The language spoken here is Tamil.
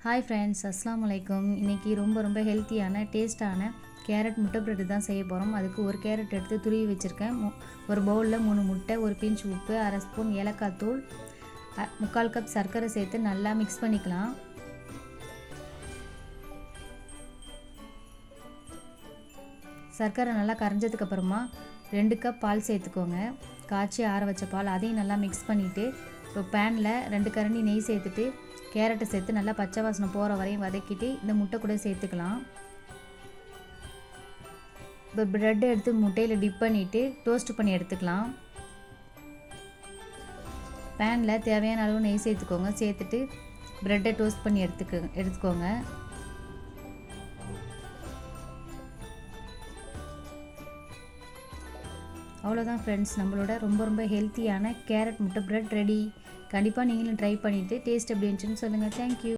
ஹாய் ஃப்ரெண்ட்ஸ், அஸ்ஸலாமு அலைக்கும். இன்றைக்கி ரொம்ப ஹெல்த்தியான டேஸ்ட்டான கேரட் முட்டை பிரெட்டு தான் செய்ய போகிறோம். அதுக்கு ஒரு கேரட் எடுத்து துருவி வச்சுருக்கேன். ஒரு பவுலில் 3 முட்டை, ஒரு பிஞ்ச் உப்பு, அரை ஸ்பூன் ஏலக்காய் தூள், 3/4 கப் சர்க்கரை சேர்த்து நல்லா மிக்ஸ் பண்ணிக்கலாம். சர்க்கரை நல்லா கரைஞ்சதுக்கப்புறமா 2 கப் பால் சேர்த்துக்கோங்க. காய்ச்சி ஆற வச்ச பால், அதையும் நல்லா மிக்ஸ் பண்ணிவிட்டு இப்போ பேனில் 2 கரண்டி நெய் சேர்த்துட்டு கேரட்டை சேர்த்து நல்லா பச்சை வாசனை போகிற வரையும் வதக்கிட்டு இந்த முட்டை கூட சேர்த்துக்கலாம். இப்போ ப்ரெட் எடுத்து முட்டையில் டிப் பண்ணிவிட்டு டோஸ்ட் பண்ணி எடுத்துக்கலாம். பேனில் தேவையான அளவு நெய் சேர்த்துக்கோங்க. சேர்த்துட்டு ப்ரெட்டை டோஸ்ட் பண்ணி எடுத்துக்கோங்க. அவ்வளோதான் ஃப்ரெண்ட்ஸ், நம்மளோட ரொம்ப ஹெல்த்தியான கேரட் முட்டை பிரெட் ரெடி. கண்டிப்பாக நீங்களும் ட்ரை பண்ணிவிட்டு டேஸ்ட் எப்படி இருந்துச்சுன்னு சொல்லுங்கள். தேங்க்யூ.